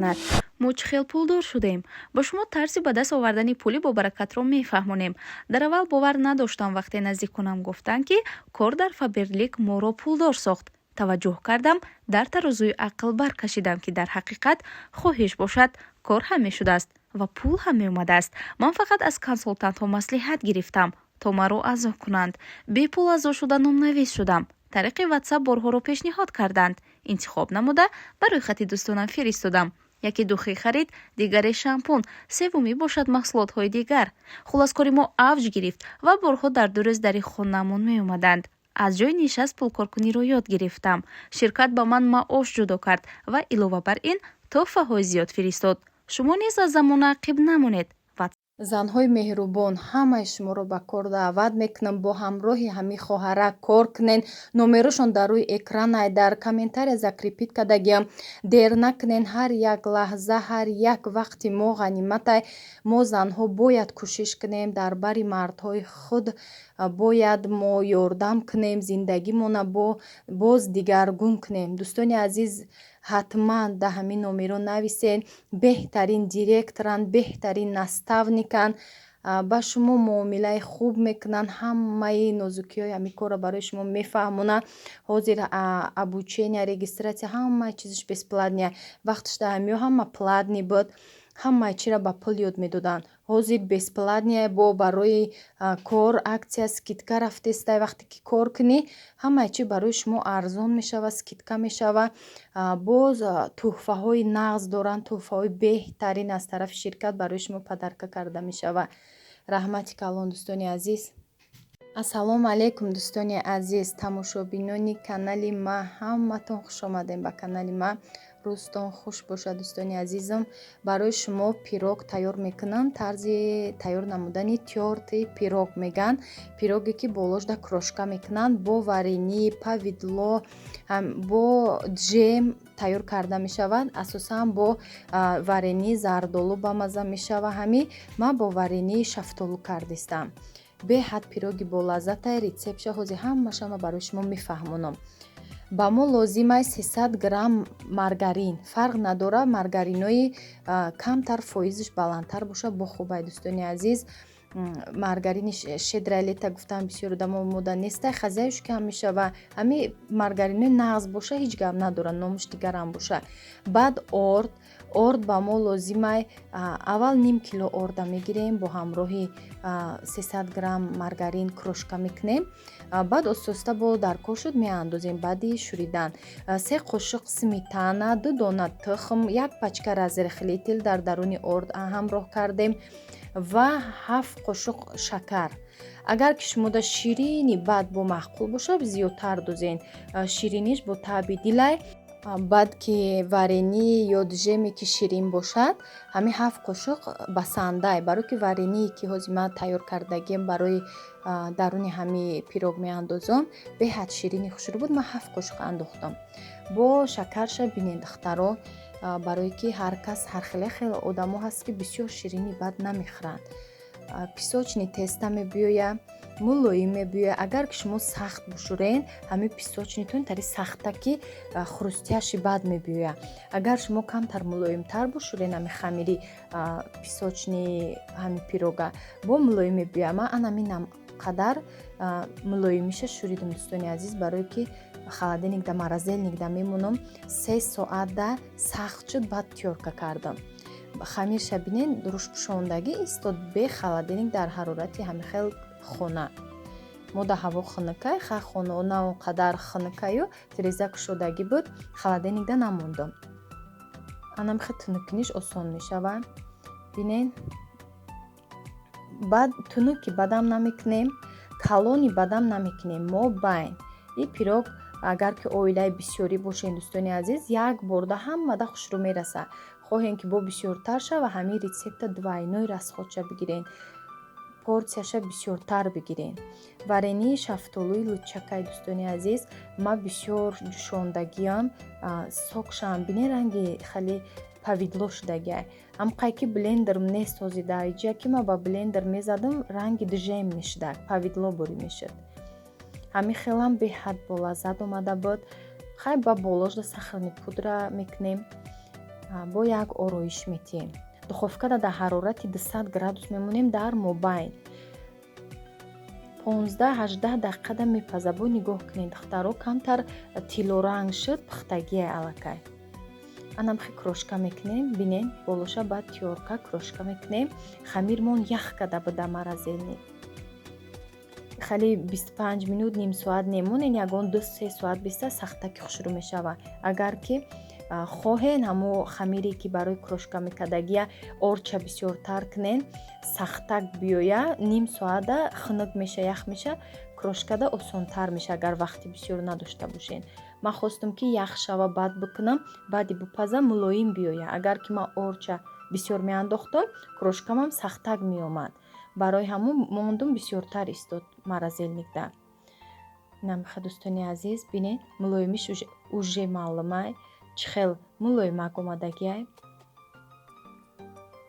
мекунад. мо чӣ хел пулдор шудем? Ба шумо тарзи ба даст овардани пули бобаракатро мефаҳмонем. Дар аввал бовар надоштам вақте наздикунам гуфтанд ки кор дар Фаберлик моро пулдор сохт. таваҷҷӯҳ кардам, дар тарозуи ақл баркашидам, ки дар ҳақиқат хоҳиш бошад, кор ҳам мешудааст ва пул ҳам меомадааст. Ман фақат аз консултантҳо маслиҳат гирифтам, то маро аъзо кунанд. Бепул аъзо шуда номнавис шудам. тариқи WhatsApp борҳоро пешниҳод карданд. интихоб намуда барои хати дӯстонам фиристодам. яке духи харид, дигаре шампун, севуми бошад маҳсулотҳои дигар. хулос кори мо авҷ гирифт ва борҳо дар дурез дари хонамон меомаданд. аз ҷои нишаст пулкоркуниро ёд гирифтам. ширкат ба ман маош ҷудо кард ва илова бар ин тӯҳфаҳои зиёд фиристод. шумо низ аз замона ақиб намонед. занҳои меҳрубон, ҳамаи шуморо ба кор даъват мекунам бо ҳамроҳи ҳамин хоҳарак кор кунен. номерашон дар рӯи экран ай дар комментария закрепит кардагиам. дер накунен, ҳар як лаҳза, ҳар як вақти мо ғанимат ай. мо занҳо бояд кӯшиш кунем дар бари мардҳои худ, бояд мо ёрдам кунем, зиндагимона боз дигаргун кунем. дӯстони азиз, ҳатман да ҳамин номеро нависен. беҳтарин директоранд, беҳтарин наставникан, ба шумо муомилаи хуб мекунанд, ҳамаи нозукиҳои ҳамин корро барои шумо мефаҳмонанд. ҳозир обучение, регистратсия, ҳамаи чизаш бесплатния. вақташда ҳамиё ҳама платни буд. ҳамаи чиро ба пул ёд медоданд. ҳозир бесплатния бо барои кор аксия скидка рафтестай. вақте ки кор кунӣ, ҳамаи чи барои шумо арзон мешава, скидка мешава. боз тӯҳфаҳои нағз доранд, тӯҳфаҳои беҳтарин аз тарафи ширкат барои шумо падарка карда мешава. раҳмати калон дӯстони азиз. ассалому алайкум дӯстони азиз, тамошобинони канали ма, ҳаматон хушомадем ба канали ма. рӯзтон хуш бошад дӯстони азизам. барои шумо пирог тайёр мекунам. тарзи тайёр намудани тёрти пирог меган. пироге ки боложда крошка мекунанд, бо варенӣ, павидло, бо джем тайёр карда мешавад. асосан бо варенӣ зардолу ба маза мешава. ҳамин ман бо варении шафтолу кардистам. беҳад пироги болаззатай. рецептша ҳозир ҳамашама барои шумо мефаҳмонам. ба мо лозимай 300 грамм маргарин. фарқ надора, маргаринои камтар фоизш баландтар бошад бо хубай дӯстони азиз. маргарини шедралета гуфтам бисёр одам омода нестай, хазяюш кам мешава. ҳамин маргаринои нағз боша ҳеҷ гап надора, номуш дигарам боша. баъд орд ба мо лозимай аввал ним кило орда мегирем, бо ҳамроҳи 300 грамм маргарин крошка мекунем. баъд остоста бо дар кор шуд меандозем. баъди шуридан 3 қошуқ сметана, 2 дона тухм, 1 пачка разрехлитель дар даруни орд ҳамроҳ кардем ва 7 қошуқ шакар. агар ки шумода ширини баъд бо маъқул боша, зиёдтар дозен. шириниш бо таъби дилай. баъд ки варенӣ ё джеме ки ширин бошад, ҳамин 7 қошуқ ба сандай. барои ки варении ки ҳозир ман тайёр кардагем барои даруни ҳамин пирог меандозам, беҳад ширини хушрӯ буд. ман 7 қошуқ андохтам. бо шакарша бинед духтаро, барое ки ҳар кас ҳар хеле одамо ҳаст ки бисёр ширини бад намехӯранд. песочни теста мебиёя, мулоим мебиёя. агар ки шумо сахт бушурен, ҳамин песочнитон тари сахта ки хрустяши бад мебиёя. агар шумо камтар мулоимтар бушурен, ҳамин хамири песочни ҳамин пирога бо мулоим мебиёя. ман анаминам қадар мулоимиша шуридам дӯстони азиз, барое ки холодильник да морозильник да мемонам. 3 соат да сахт шуд, баъд тёрка кардам. хамирша бинен дуруш пушондагӣ истод бе холодильник дар ҳарорати ҳамин хел хона. мо да ҳаво хунукай, ха хона на он қадар хунукаю тиреза кушодагӣ буд, холодильник да намондам. анам хел тунукиниш осон мешава. бинен баъд тунуки бадам намекунем, калони бадам намекунем. мо байн ин пирог агар ки оилаи бисёрӣ бошен дӯстони азиз, як борда ҳамада хушрӯ мераса. хоҳем ки бо бисёртар шава, ҳамин рецепта двойной расходша бигирен, порсияша бисёртар бигирен. варении шафтолуи лучакай дӯстони азиз, ма бисёр ҷӯшондагиам, сокшам бинен ранги хеле павидло шудагиай. ҳамқай ки блендерм нест ҳозир дар иҷа ки ма ба блендер мезадам, ранги джем мешудаг, павидло борӣ мешуд. ҳамин хелам беҳад болаззат омада буд. хай ба боложда сахарни пудра мекунем. бо як ороиш метиҳем. Духовкада дар ҳарорати 200 градус мемонем дар мобайн 15-18 дақиқада мепаза. Бо нигоҳ кунед, духтаро камтар тилоранг шуд, пухтагие алакай. Анамхи крошка мекунем, бинен болоша баъд тиёрка крошка мекунем. Хамирмон ях када буда маразелни. хали 25 минут ним соат немонен, ягон 2-3 соат биста сахтаки хушрӯ мешава. Агар ки хоҳен ҳамо хамире ки барои крошка мекардагия орча бисёртар кунен, сахтак биёя, ним соата хунук меша, ях меша, крошкада осонтар меша агар вақти бисёр надошта бошен. ман хостам ки ях шава баъд бикунам, баъди бипаза мулоим биёя. агар ки ман орча бисёр меандохтам, крошкамам сахтак меомад. барои ҳамон мондум бисёртар истод маразелникда. намиха дӯстони азиз, бинед мулоимиш уже маълумай чӣ хел мулоимак омадагиай.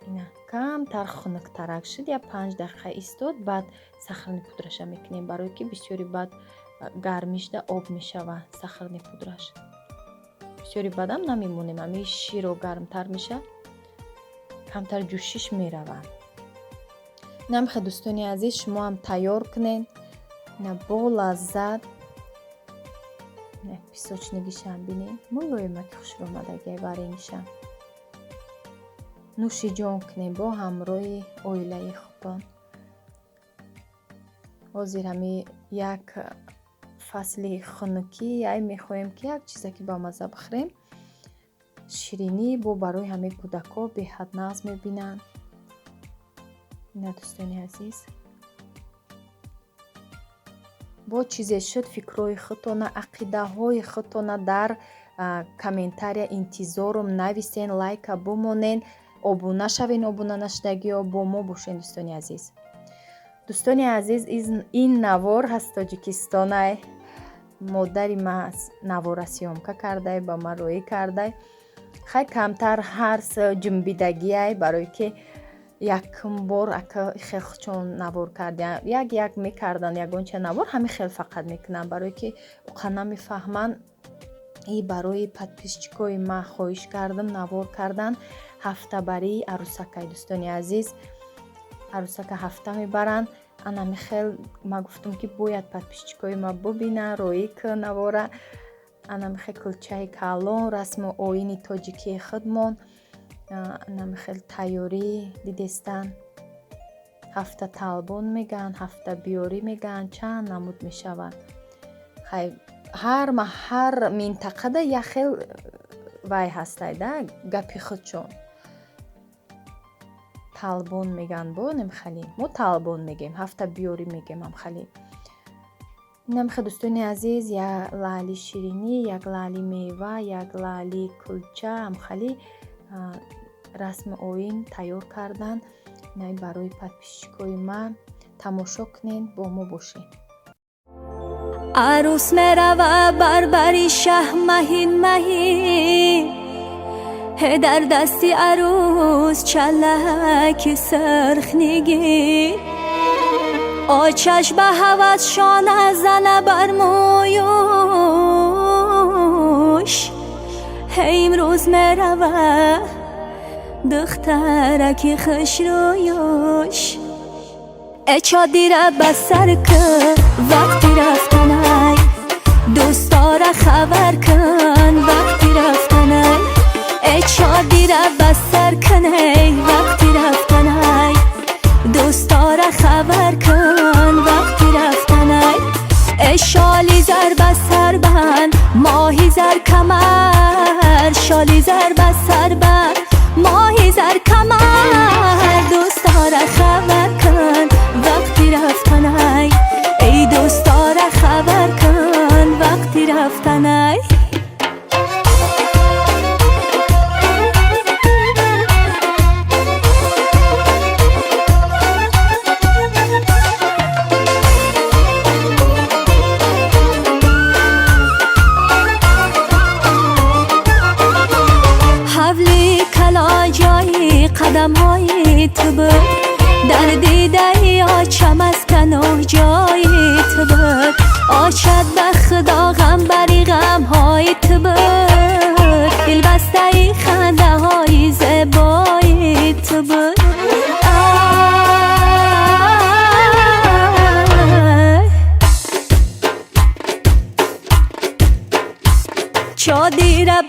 ина камтар хунуктарак шуд, я 5 дақиқа истод. баъд сахарни пудраша мекунем, барое ки бисёри баъд гармишда об мешава сахарни пудраш. бисёри баъдам намемонем, ами широ гармтар меша, камтар ҷӯшиш мерава. намиха дӯстони азиз, шумоам тайёр кунед. ина бо лаззат песочнигишам бинед, мулоимаки хушрӯмадагиай варенишам. нӯши ҷон кунем бо ҳамроҳи оилаи худтон. ҳозир ҳами як фасли хунукӣ яй мехоҳем ки як чизе ки ба мазза бихӯрем. ширинӣ бо барои ҳамаи кӯдако беҳад нағз мебинанд. ина дӯстони азиз, бо чизе шуд фикрҳои худтона, ақидаҳои худтона дар комментария интизорум нависен, лайка бумонен, обуна шавен, обуна нашудагиҳо бо мо бошен. дӯстони азиз, дӯстони азиз, ин навор аз Тоҷикистонай. модари ма навора сёмка кардай, ба ма роӣ кардай. хай камтар ҳарс ҷунбидагиай, барое ки якум бор ака хел чон навор кардем, як мекардан, ягонча навор ҳами хел фақат мекунам, барое ки уқа намефаҳман. и барои подписчикои ма хоҳиш кардам навор кардан ҳафтабарии арӯсакай. дӯстони азиз, арӯсака ҳафта мебаранд. анами хел ма гуфтам ки бояд подписчикои ма бубинанд, роӣ кун навора. анами хел кулчаи калон, расму оини тоҷикии худмон. анами хел тайёрӣ дидестан. ҳафта талбон меган, ҳафта биёрӣ меган, чанд намуд мешавад. хай ҳар минтақада як хел вай ҳастайда, гапи худчон. талбон меган бо намхали, мо талбон мегем, ҳафта биёрӣ мегем амхали. намха дӯстони азиз, як лаъли ширинӣ, як лаъли мева, як лаъли кулча амхали расми оин тайёр кардан. най барои подписчикои ма тамошо кунен, бо мо бошед. عروس مروا بربری شه مهین مهین، در دستی عروس چلک سرخنگی، آچش به هوس شانه زنه بر مویوش. امروز مروا دخترکی خوش رویوش، اچا دیره بسر کن وقتی رفتنای، دوستارا خبر کن وقتی رفتنای، اچا دیره بسر کن وقتی رفتنای، دوستارا خبر کن وقتی رفتنای. شالی زر بسر بند، ماهی زر کمر، شالی زر بسر بند، ماهی زر کمر، دوستارا خبر کن وقتی رفتنای، ای دوستارا خبر کن وقتی رفتنای. حولی کلا جایی قدم های تو بود، در دیده آچم از کنه جایی تو بود، آشد به خدا غم بری غم های تو بود، دل بسته خنده های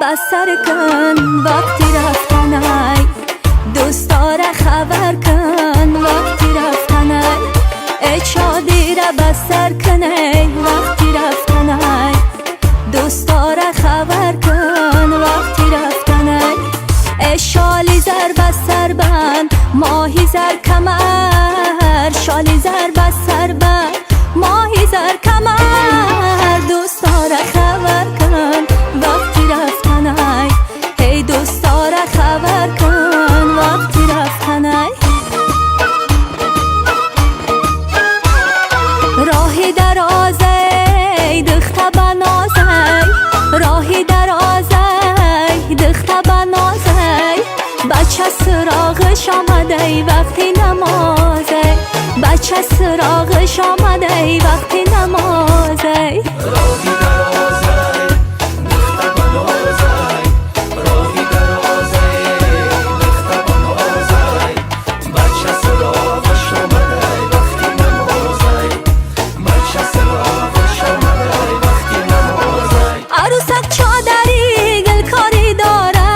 بس سر کن وقتی رفتنی دوست داره خبر کن وقتی رفتنی ای شادی را بس سر کنی وقتی رفتنی دوست داره خبر کن وقتی رفتنی ای شالی زر بس سر بند ماهی زر کمر شالی زر بس سر بند ماهی زر کمر دوست داره خبر کن وقتی رفتنی هی دوست داره خبر کن وقتی رفتنی راهی درازه دخته بنازه راهی درازه دخته بنازه بچه سراغش آمده وقتی نمازه بچه سراغش آمده وقتی نمازه راهی درازه دخته بنازه راهی درازه دخته بنازه بچه سراغش آمده وقتی نمازه بچه سراغش آمده وقتی نمازه عروسک چادری گلکاری داره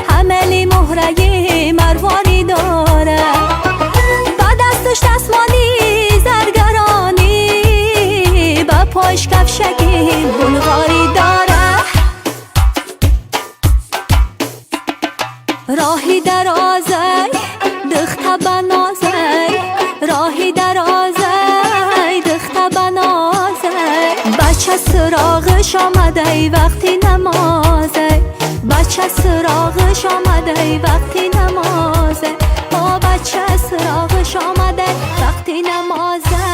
حملی مهرگی مرواری داره با دستش دستمالی زرگرانی با پاش کفشکی بلغاری داره راهی درازه دخته بنازه راهی درازه دخته بنازه بچه سراغش آمده وقتی نمازه بچه سراغش آمده وقتی نمازه با بچه سراغش آمده وقتی نمازه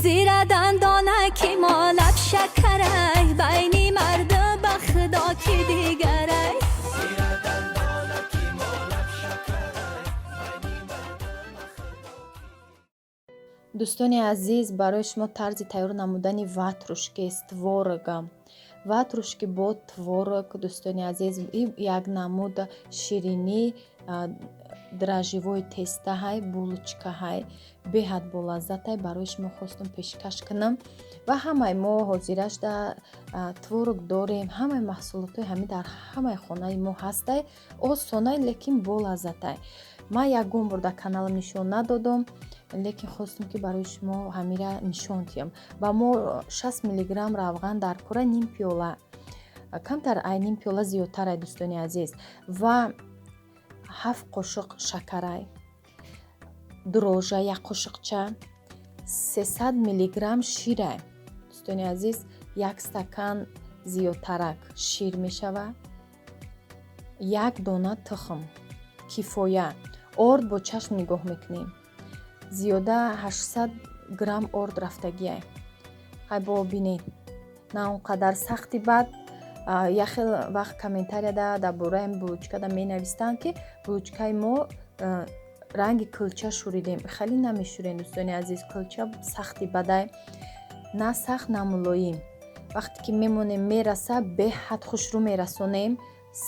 زیر دندانکی ما لب شکره بینی مرد به خدا کی دیگره дӯстони азиз, барои шумо тарзи тайёр намудани ватрушкист, творог. Ватрушки бо творог, дӯстони азиз, як намуд ширинӣ дрожжевой тестаҳай, булочкаҳай беҳад болаззатай барои шумо хостум пешкаш кунам. Ва ҳамаи мо ҳозираш дар творог дорем, ҳамаи маҳсулотҳои ҳамин дар ҳамаи хонаи мо ҳастай, осонай, лекин болаззатай. Ман ягон бор дар каналам нишон надодам, лекин хостум ки барои шумо ҳамира нишон диҳам. Ба мо 60 миллиграмм равған дар кора ним пиёла, камтар ай ним пиёла зиёдтарай дӯстони азиз, ва 7 қошиқ шакарай, дрожжа 1 қошиқча, 300 миллиграмм ширай. дӯстони азиз, 1 стакан зиёдтарак шир мешавад, 1 дона тухм кифоя. орд бо чашм нигоҳ мекунем. зиёда 800 грамм орд рафтагиай. ҳай бо бинед, на он қадар сахти. баъд яхел вақт комментарияда дар бораи булочкада менавистанд ки булочкаи мо ранги кулча шӯридем. хеле намешӯрем дӯстони азиз, кулча сахти бадай, на сахт на мулоим. вақте ки мемонем мераса, беҳад хушрӯ мерасонем,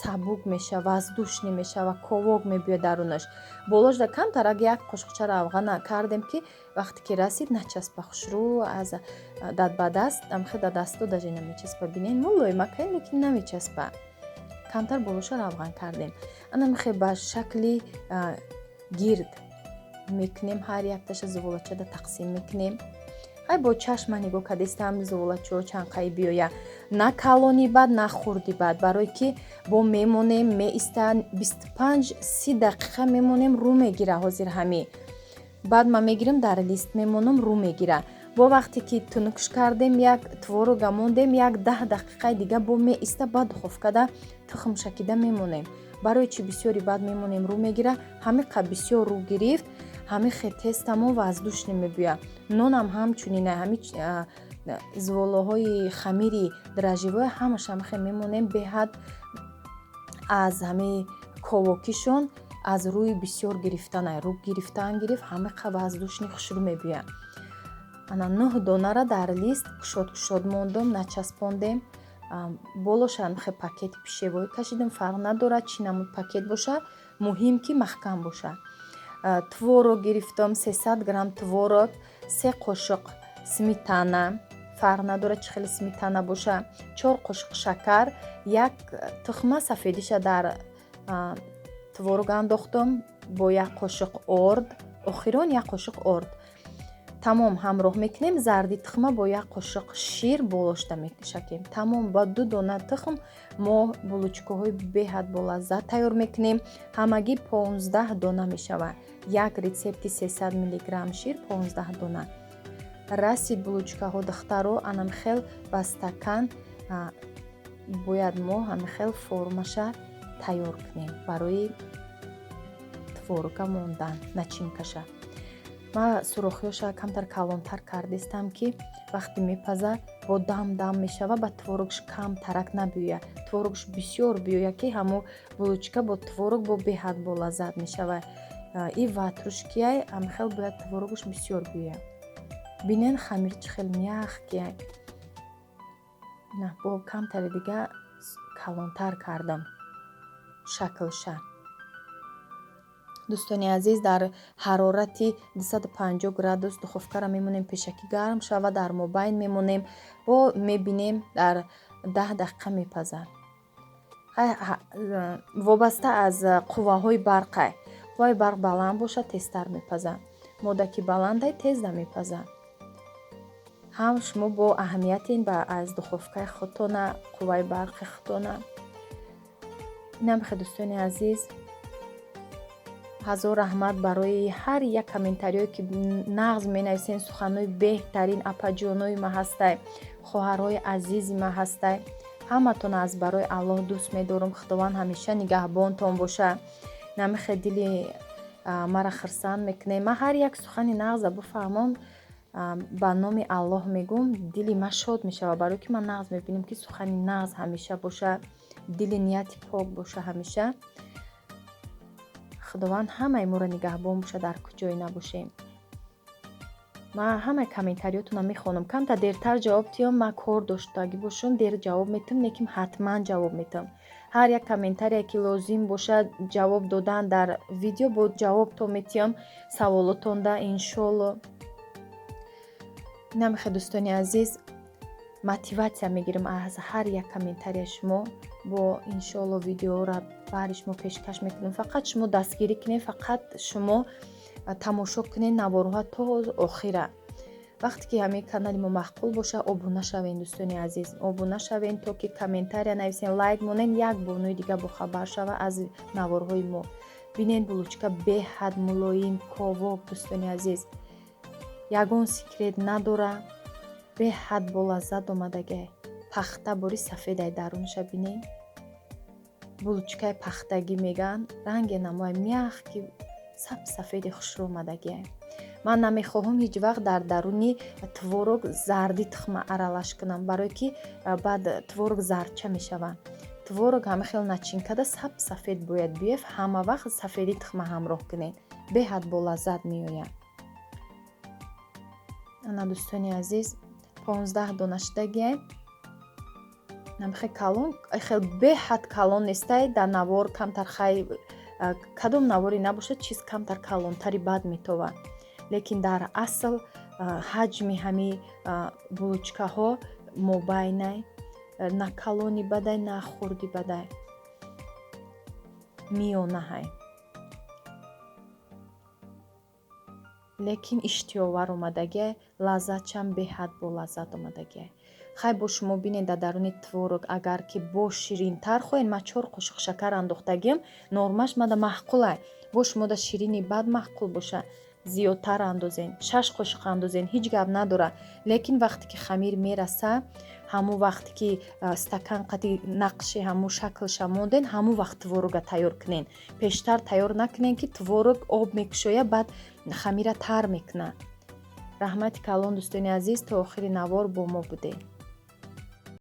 сабук мешава, воздушнӣ мешава, ковок мебиёд дарунаш. болош да камтарак 1 қошиқча равған кардем ки вақте ки расид начаспа, хушрӯ аз даст ба даст, амхе да дасту даже намечаспа. бинед мулоимакай, лекин намечаспа. камтар болоша равған кардем. ана мехе ба шакли гирд мекунем, ҳар якташа зуволачада тақсим мекунем. ҳай бо чашма нигоҳ кардистам зуволачаҳо чанқаи биёя, на калони бад, на хурди бад, барое ки бо мемонем меиста 25-30 дақиқа мемонем, рӯ мегира. ҳозир ҳамин баъд ман мегирам дар лист мемонам, рӯ мегира. бо вақте ки тунукш кардем, як творога мондем, як 10 дақиқаи дига бо меиста ба духовкада тухм шакида мемонем. барои чи бисёри баъд мемонем, рӯ мегира. ҳамиқа бисёр рӯ гирифт, ҳамихе тестамо воздушне мебиёяд. нонам ҳамчунинай, ҳами зволоҳои хамири дрожжевой ҳамаш ҳамихе мемонем, беҳад аз ҳами ковокишон аз рӯи бисёр гирифтанай, рӯ гирифтан гирифт, ҳамиқа воздушни хушрӯ мебиёяд. ана 9 донара дар лист кушод мондам, начаспондем. болоша ҳамихе пакети пишевой кашидем, фарқ надорад чӣ намуд пакет боша, муҳим ки маҳкам боша. творог гирифтам, 300 грамм творог, 3 қошиқ сметана, фарқ надорад чӣ хеле сметана боша, 4 қошиқ шакар, 1 тухма сафедиша дар творог андохтам бо 1 қошиқ орд, охирон 1 қошиқ орд. тамом ҳамроҳ мекунем. Зарди тухма бо 1 қошиқ шир болошта мешакем. Тамом ба 2 дона тухм мо булучкаҳои беҳад болаззат тайёр мекунем. Ҳамагӣ 15 дона мешавад. 1 рецепти 300 мг шир 15 дона. Раси булучкаҳо духтаро анамхел ба стакан бояд мо ҳамихел формаша тайёр кунем барои творога мондан начинкаша. ма сурохиёша камтар калонтар кардистам ки вақте мепаза бо дам мешава ба творогш кам тарак набиёя. Творогш бисёр биёя ки ҳамо булучка бо творог бо беҳад бо лаззат мешава. И ватрушкияй ҳамихел бояд творогш бисёр биёя. бинен хамир чӣ хел мях кияк. На бо камтари дига калонтар кардам шаклша. дӯстони азиз, дар ҳарорати 250 градус духовкара мемонем пешакӣ гарм шава, дар мобайн мемонем, бо мебинем дар 10 дақиқа мепазад. вобаста аз қувваҳои барқай. қувваи барқ баланд боша тезтар мепазад. моддаки баландай тезда мепазад. ҳам шумо бо аҳамиятин ба аз духовкаи худтона, қувваи барқи худтона. инам хе дӯстони азиз, ҳазор раҳмат барои ҳар як комментариё ки нағз менависен, суханои беҳтарин апаҷонои ма ҳастай, хоҳарҳои азизи ма ҳастай. ҳаматон аз барои Аллоҳ дӯст медорам. худованд ҳамеша нигаҳбонтон боша. намехе дили мара хирсанд мекунем. ман ҳар як сухани нағза бифаҳмам ба номи Аллоҳ мегум, дили ма шод мешава, барои ки ман нағз мебинам ки сухани нағз ҳамеша боша, дили нияти пок боша ҳамеша. худованд ҳамаи моро нигаҳбон боша, дар куҷое набошем. ман ҳамаи комментариётона мехонам. камта дертар ҷавоб диём, ман кор доштагӣ бошам, дер ҷавоб метам, лекин ҳатман ҷавоб метам. ҳар як комментарие ки лозим боша ҷавоб додан дар видео бо ҷавобтон метиям саволотонда иншоалло. намехе дӯстони азиз, мотиватсия мегирам аз ҳар як комментария шумо. бо иншоалло видеоро бари шумо пешкаш мекунем. фақат шумо дастгирӣ кунед, фақат шумо тамошо кунед наворҳоа то охира. вақте ки ҳамин канали мо маъқул боша, обуна шавен дӯстони азиз, обуна шавен, то ки комментария нависен, лайк монен, як бонуи дига бохабар шава аз наворҳои мо. бинен булучка беҳад мулоим, ковок дӯстони азиз, ягон секрет надора, беҳад болаззат омадагӣ. пахта бори сафедай дарунша бинем. булучкаи пахтагӣ меган, ранге намои мях ки сафеди хушрӯ омадагӣ. ман намехоҳам ҳеҷ вақт дар даруни творог зарди тухма аралаш кунам, барое ки баъд творог зардча мешавад. творог ҳамахел начинкада сафед бояд биёфт. ҳама вақт сафеди тухма ҳамроҳ кунед, беҳад болаззат меояд. ана дӯстони азиз, 15 дона шудагиай. намхе калон, хел беҳад калон нестай. дар навор камтар хай кадом навори набошад чиз камтар калонтари бад метовад. лекин дар асл ҳаҷми ҳами булучкаҳо мобайнай, на калони бадай, на хурди бадай, миёнаҳай. лекин иштиёвар омадагӣ, лаззатчам беҳад болаззат омадагӣ. хай бо шумо бинед дар даруни творог агар ки бо ширинтар хоҳед, ма 4 қошиқ шакар андохтагим, нормаш мада маъқулай. бо шумо да ширини бад маъқул боша, зиёдтар андозен, 6 қошиқ андозен, ҳеҷ гап надора. лекин вақте ки хамир мераса, ҳамун вақте ки стакан қади нақши ҳамун шаклша монден, ҳамун вақт творога тайёр кунен. пештар тайёр накунен ки творог об мекушояд, баъд хамира тар мекунад. раҳмати калон дӯстони азиз, то охири навор бо мо будед.